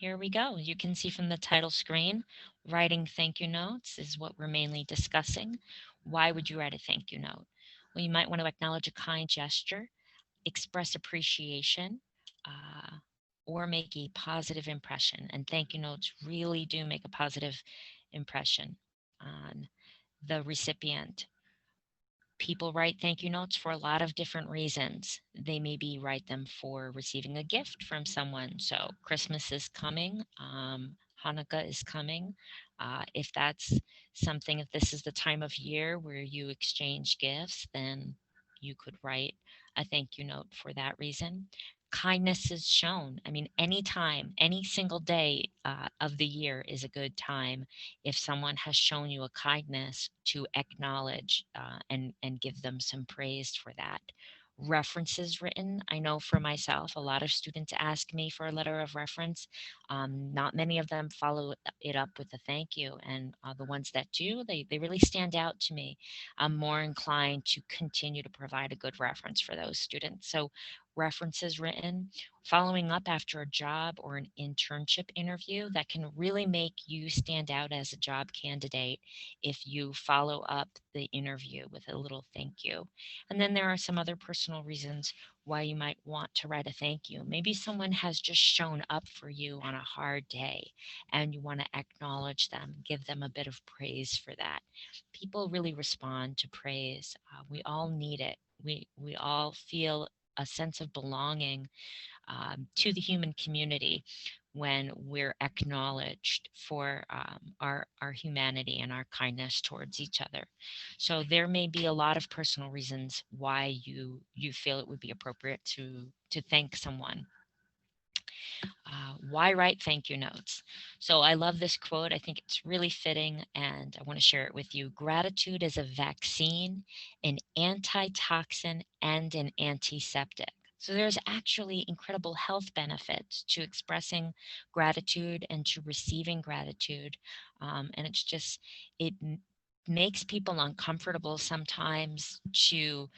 Here we go. You can see from the title screen, writing thank you notes is what we're mainly discussing. Why would you write a thank you note? Well, you might want to acknowledge a kind gesture, express appreciation, uh, or make a positive impression. And thank you notes really do make a positive impression on the recipient. People write thank you notes for a lot of different reasons. They maybe write them for receiving a gift from someone. So Christmas is coming, Hanukkah is coming. If that's something, if this is the time of year where you exchange gifts, then you could write a thank you note for that reason. Kindness is shown. I mean, any time, any single day of the year is a good time if someone has shown you a kindness to acknowledge and give them some praise for that. References written. I know for myself, a lot of students ask me for a letter of reference. Not many of them follow it up with a thank you, and the ones that do, they really stand out to me. I'm more inclined to continue to provide a good reference for those students. So references written, following up after a job or an internship interview, that can really make you stand out as a job candidate if you follow up the interview with a little thank you. And then there are some other personal reasons why you might want to write a thank you. Maybe someone has just shown up for you on a hard day and you want to acknowledge them, give them a bit of praise for that. People really respond to praise. We all need it. We all feel a sense of belonging to the human community when we're acknowledged for our humanity and our kindness towards each other. So there may be a lot of personal reasons why you feel it would be appropriate to thank someone. Why write thank you notes? So I love this quote. I think it's really fitting and I want to share it with you. Gratitude is a vaccine, an antitoxin, and an antiseptic. So there's actually incredible health benefits to expressing gratitude and to receiving gratitude. And it's just, it makes people uncomfortable sometimes to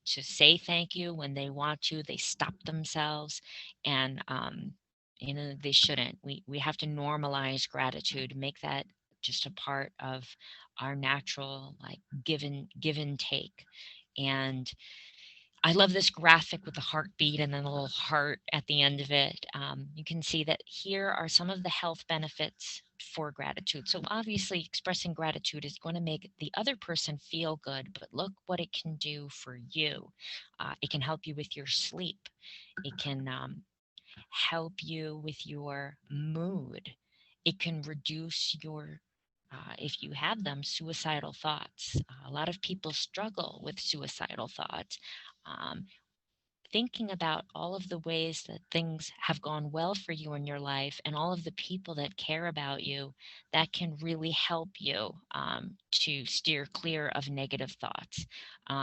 say thank you when they want to. They stop themselves and they shouldn't. We have to normalize gratitude, make that just a part of our natural like give and take. And I love this graphic with the heartbeat and then a little heart at the end of it. You can see that here are some of the health benefits for gratitude. So obviously expressing gratitude is going to make the other person feel good, but look what it can do for you. It can help you with your sleep. It can help you with your mood. It can reduce your, if you have them, suicidal thoughts. A lot of people struggle with suicidal thoughts. Um, Thinking about all of the ways that things have gone well for you in your life and all of the people that care about you, that can really help you to steer clear of negative thoughts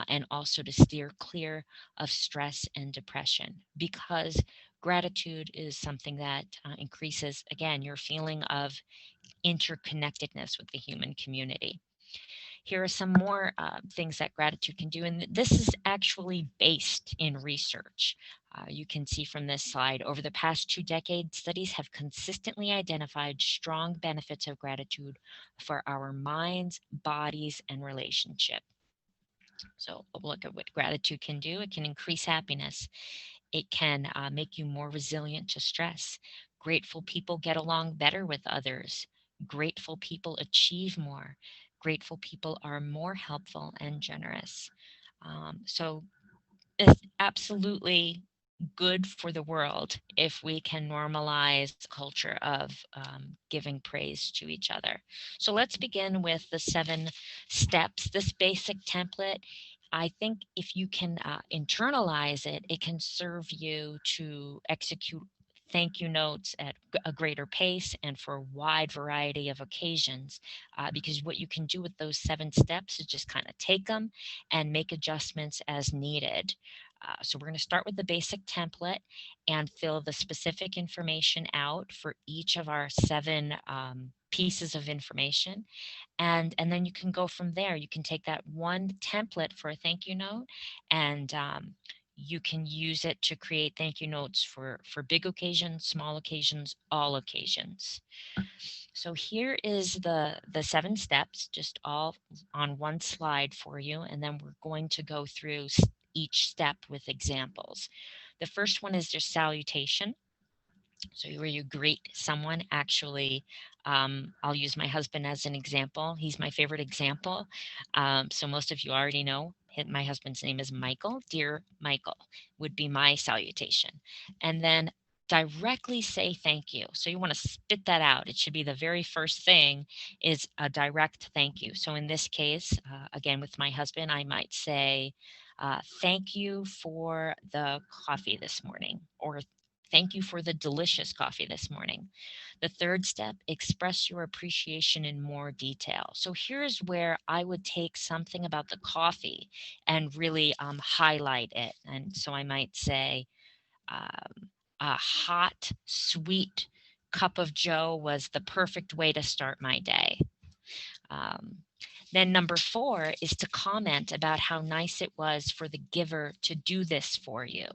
and also to steer clear of stress and depression because gratitude is something that increases, again, your feeling of interconnectedness with the human community. Here are some more things that gratitude can do. And this is actually based in research. You can see from this slide, over the past 2 decades, studies have consistently identified strong benefits of gratitude for our minds, bodies, and relationship. So look at what gratitude can do. It can increase happiness. It can make you more resilient to stress. Grateful people get along better with others. Grateful people achieve more. Grateful people are more helpful and generous. So it's absolutely good for the world if we can normalize the culture of giving praise to each other. So let's begin with the 7 steps. This basic template, I think if you can internalize it, it can serve you to execute thank you notes at a greater pace and for a wide variety of occasions. Because what you can do with those 7 steps is just kind of take them and make adjustments as needed. So we're going to start with the basic template and fill the specific information out for each of our 7 pieces of information. And then you can go from there. You can take that one template for a thank you note and You can use it to create thank you notes for big occasions, small occasions, all occasions. So here is the 7 steps, just all on one slide for you, and then we're going to go through each step with examples. The first one is just salutation. So where you greet someone, actually, I'll use my husband as an example. He's my favorite example. So most of you already know my husband's name is Michael. Dear Michael would be my salutation. And then directly say thank you. So you want to spit that out. It should be the very first thing is a direct thank you. So in this case, again, with my husband, I might say, thank you for the coffee this morning, or thank you for the delicious coffee this morning. The third step, express your appreciation in more detail. So here's where I would take something about the coffee and really highlight it. And so I might say, a hot, sweet cup of Joe was the perfect way to start my day. Um, then number 4 is to comment about how nice it was for the giver to do this for you.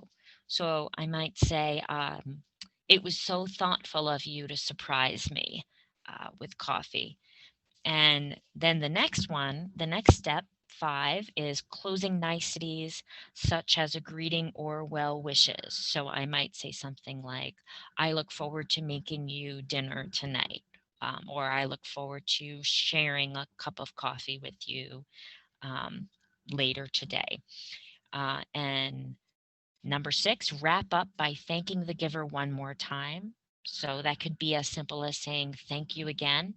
So I might say, it was so thoughtful of you to surprise me with coffee. And then the next step, 5, is closing niceties such as a greeting or well wishes. So I might say something like, I look forward to making you dinner tonight. Or I look forward to sharing a cup of coffee with you um, later today. And number 6, wrap up by thanking the giver one more time. So that could be as simple as saying thank you again.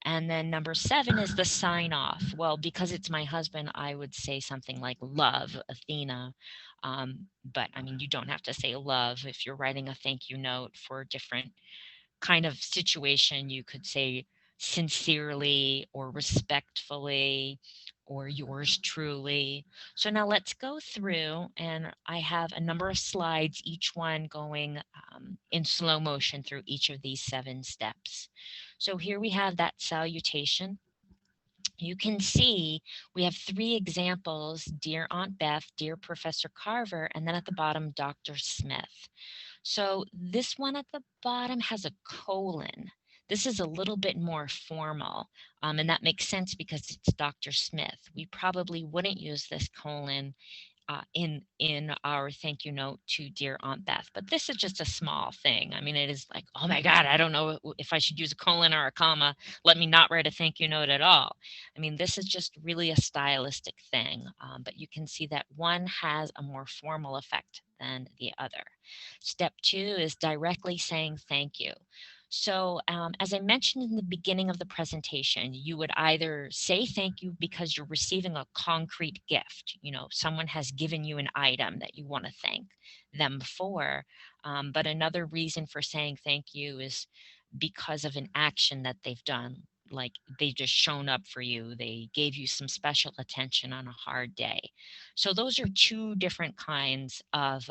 And then number 7 is the sign off. Well, because it's my husband, I would say something like love, Athena. But I mean, you don't have to say love if you're writing a thank you note for a different kind of situation. You could say sincerely or respectfully or yours truly. So now let's go through, and I have a number of slides, each one going in slow motion through each of these 7 steps. So here we have that salutation. You can see we have 3 examples, dear Aunt Beth, dear Professor Carver, and then at the bottom, Dr. Smith. So this one at the bottom has a colon. This is a little bit more formal, and that makes sense because it's Dr. Smith. We probably wouldn't use this colon in our thank you note to dear Aunt Beth. But this is just a small thing. I mean, it is like, oh my God, I don't know if I should use a colon or a comma. Let me not write a thank you note at all. I mean, this is just really a stylistic thing. But you can see that one has a more formal effect than the other. Step 2 is directly saying thank you. So, as I mentioned in the beginning of the presentation, you would either say thank you because you're receiving a concrete gift. You know, someone has given you an item that you want to thank them for. But another reason for saying thank you is because of an action that they've done. Like they just shown up for you, they gave you some special attention on a hard day. So, those are 2 different kinds of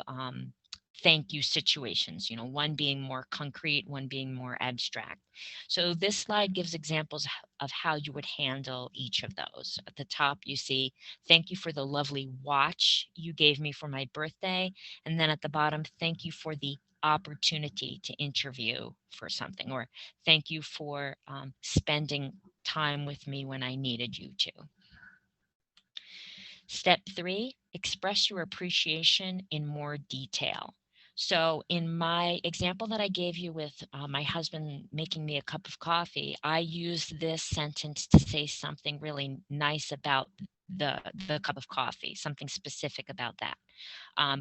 thank you situations, you know, one being more concrete, one being more abstract. So this slide gives examples of how you would handle each of those. At the top, you see, thank you for the lovely watch you gave me for my birthday. And then at the bottom, thank you for the opportunity to interview for something, or thank you for spending time with me when I needed you to. Step 3, express your appreciation in more detail. So in my example that I gave you with my husband making me a cup of coffee, I used this sentence to say something really nice about the cup of coffee, something specific about that.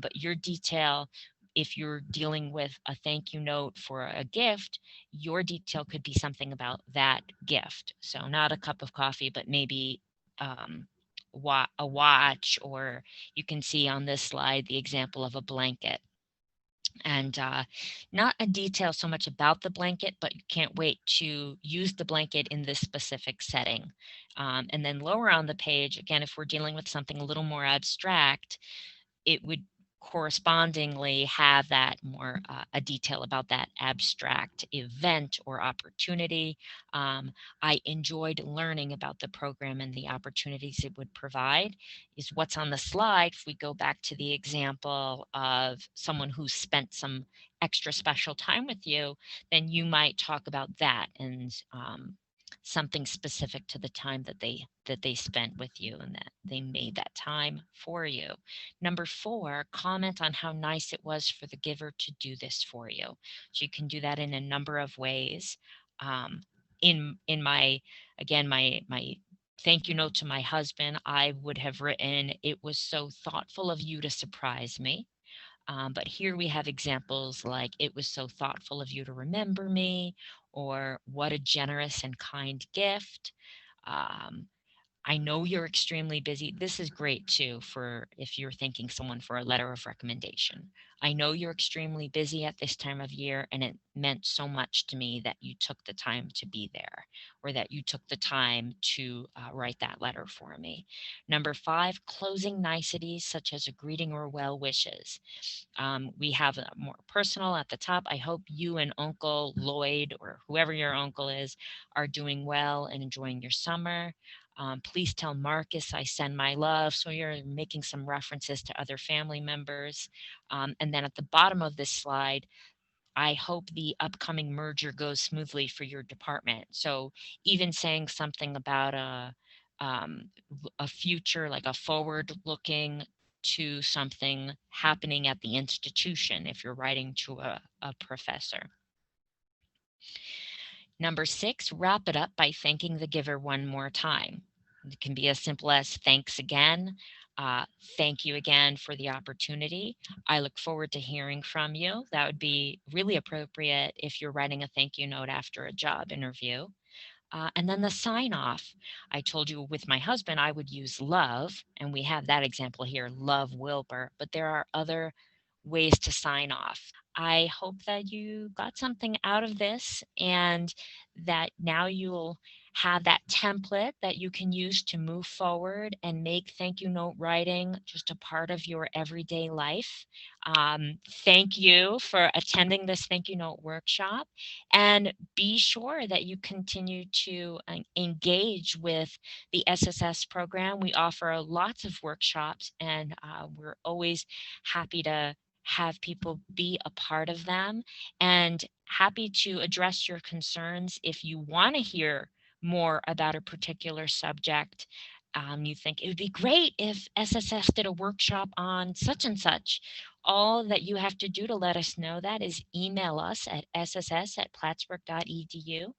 But your detail, if you're dealing with a thank you note for a gift, your detail could be something about that gift. So not a cup of coffee, but maybe um, a watch, or you can see on this slide the example of a blanket. And not a detail so much about the blanket, but you can't wait to use the blanket in this specific setting. And then lower on the page, again, if we're dealing with something a little more abstract, it would correspondingly have that more a detail about that abstract event or opportunity. I enjoyed learning about the program and the opportunities it would provide. Is what's on the slide. If we go back to the example of someone who spent some extra special time with you, then you might talk about that and something specific to the time that they spent with you and that they made that time for you. Number 4, comment on how nice it was for the giver to do this for you. So you can do that in a number of ways. Um, in my, again, my thank you note to my husband, I would have written, "It was so thoughtful of you to surprise me." But here we have examples like, "It was so thoughtful of you to remember me," or "What a generous and kind gift." Um, I know you're extremely busy. This is great too for if you're thanking someone for a letter of recommendation. "I know you're extremely busy at this time of year, and it meant so much to me that you took the time to be there, or that you took the time to write that letter for me." Number 5, closing niceties such as a greeting or well wishes. We have a more personal at the top. "I hope you and Uncle Lloyd," or whoever your uncle is, "are doing well and enjoying your summer. Please tell Marcus I send my love." So you're making some references to other family members. And then at the bottom of this slide, "I hope the upcoming merger goes smoothly for your department." So even saying something about um, a future, like a forward looking to something happening at the institution if you're writing to a professor. Number 6, wrap it up by thanking the giver one more time. It can be as simple as, "Thanks again. Thank you again for the opportunity. I look forward to hearing from you." That would be really appropriate if you're writing a thank you note after a job interview. And then the sign off. I told you with my husband, I would use love, and we have that example here, "Love Wilbur," but there are other ways to sign off. I hope that you got something out of this and that now you'll have that template that you can use to move forward and make thank you note writing just a part of your everyday life. Thank you for attending this thank you note workshop, and be sure that you continue to engage with the SSS program. We offer lots of workshops, and we're always happy to have people be a part of them, and happy to address your concerns if you want to hear more about a particular subject. You think it would be great if SSS did a workshop on such and such. All that you have to do to let us know that is email us at sss@plattsburgh.edu.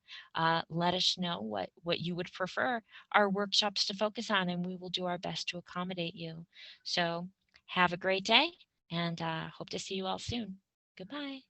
Let us know what you would prefer our workshops to focus on, and we will do our best to accommodate you. So have a great day, and hope to see you all soon. Goodbye.